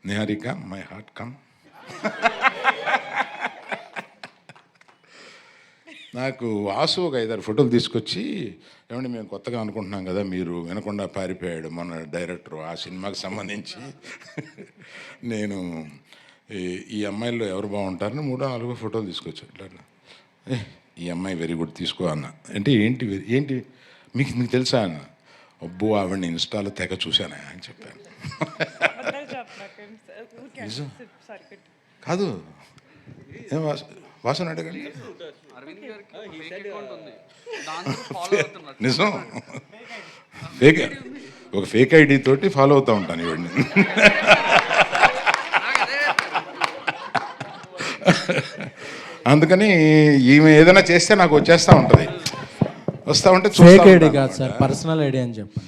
Niharika, my heart come. నాకు వాసు ఒక 5-6 ఫోటోలు తీసుకొచ్చి, ఏమంటే మేము కొత్తగా అనుకుంటున్నాం కదా, మీరు వినకుండా పారిపోయాడు మన డైరెక్టర్ ఆ సినిమాకి సంబంధించి. నేను ఈ అమ్మాయిల్లో ఎవరు బాగుంటారని 3-4 ఫోటోలు తీసుకొచ్చాడు. ఇట్లా ఈ అమ్మాయి వెరీ గుడ్ తీసుకో అన్న. అంటే ఏంటి ఏంటి మీకు తెలుసా అన్న. అబ్బో ఆవిడని ఇన్స్టాలో తెగ చూశానా అని చెప్పాను. కాదు ఏం వాసన అడగండి. నిజం, ఫేక్, ఒక ఫేక్ ఐడి తోటి ఫాలో అవుతూ ఉంటాను ఇవన్నీ. అందుకని ఈమె ఏదైనా చేస్తే నాకు వచ్చేస్తూ ఉంటుంది, వస్తూ ఉంటే ఫేక్ ఐడి కాదు సార్, పర్సనల్ ఐడి అని చెప్పండి.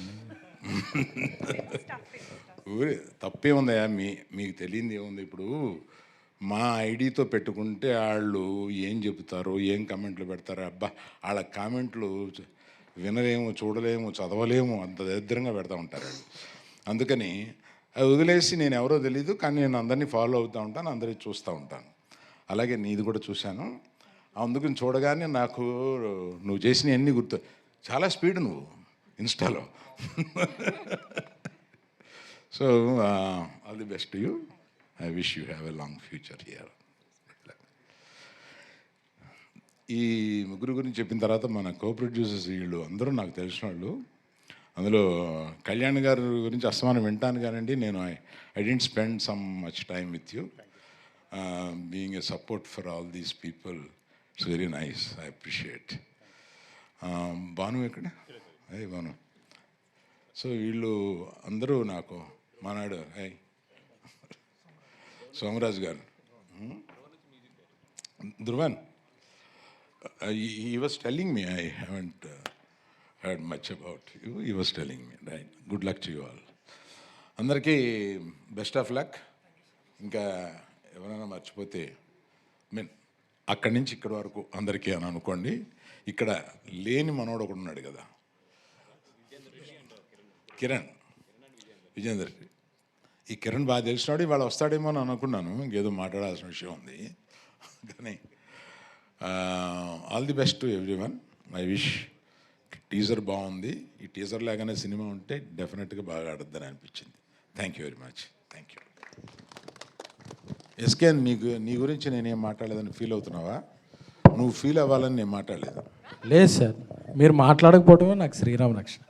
తప్పే ఉందయా, మీకు తెలియంది ఏముంది. ఇప్పుడు మా ఐడితో పెట్టుకుంటే వాళ్ళు ఏం చెబుతారో, ఏం కామెంట్లు పెడతారో, అబ్బా వాళ్ళ కామెంట్లు వినలేము, చూడలేము, చదవలేము, అంత దరిద్రంగా పెడతా ఉంటారు వాళ్ళు. అందుకని అది వదిలేసి నేను ఎవరో తెలీదు, కానీ నేను అందరినీ ఫాలో అవుతూ ఉంటాను, అందరినీ చూస్తూ ఉంటాను. అలాగే నీది కూడా చూశాను. అందుకని చూడగానే నాకు నువ్వు చేసినవన్నీ గుర్తు. చాలా స్పీడ్ నువ్వు ఇన్స్టాలో. So all the best you. I wish you have a long future here. ఈ ముగ్గురు గురించి చెప్పిన తర్వాత మన కో ప్రొడ్యూసర్స్ వీళ్ళు అందరూ నాకు తెలిసిన వాళ్ళు. అందులో కళ్యాణ్ గారి గురించి అస్తమానం వింటాను కానండి, నేను I don't spend some much time with you. Being a support for all these people, it's very nice, I appreciate. Bhanu ఎక్కడ? అయ్యి భాను. సో వీళ్ళు అందరూ నాకు మానాడు. సోమరాజు గారు, Dhruvan, he was telling me, I haven't heard much about you. He was telling me, right? Good luck to you all. అందరికీ best of luck. ఇంకా ఎవరైనా మర్చిపోతే అక్కడి నుంచి ఇక్కడి వరకు అందరికీ అని అనుకోండి. ఇక్కడ లేని మనోడు ఒకడు ఉన్నాడు కదా, కిరణ్ విజేందర్. ఈ కిరణ్ బాగా తెలిసినాడు, ఇవాళ వస్తాడేమో అని అనుకున్నాను, ఇంకేదో మాట్లాడాల్సిన విషయం ఉంది. కానీ all the best to everyone. I wish. Teaser బాగుంది, ఈ టీజర్ లాగానే సినిమా ఉంటే డెఫినెట్గా బాగా ఆడద్దని అనిపించింది. Thank you very much. Thank you. SK, నీ గురించి నేనేం మాట్లాడలేదని ఫీల్ అవుతున్నావా? నువ్వు ఫీల్ అవ్వాలని నేను మాట్లాడలేదు. లేదు సార్, మీరు మాట్లాడకపోవటమే నాకు శ్రీరామ రక్షణ.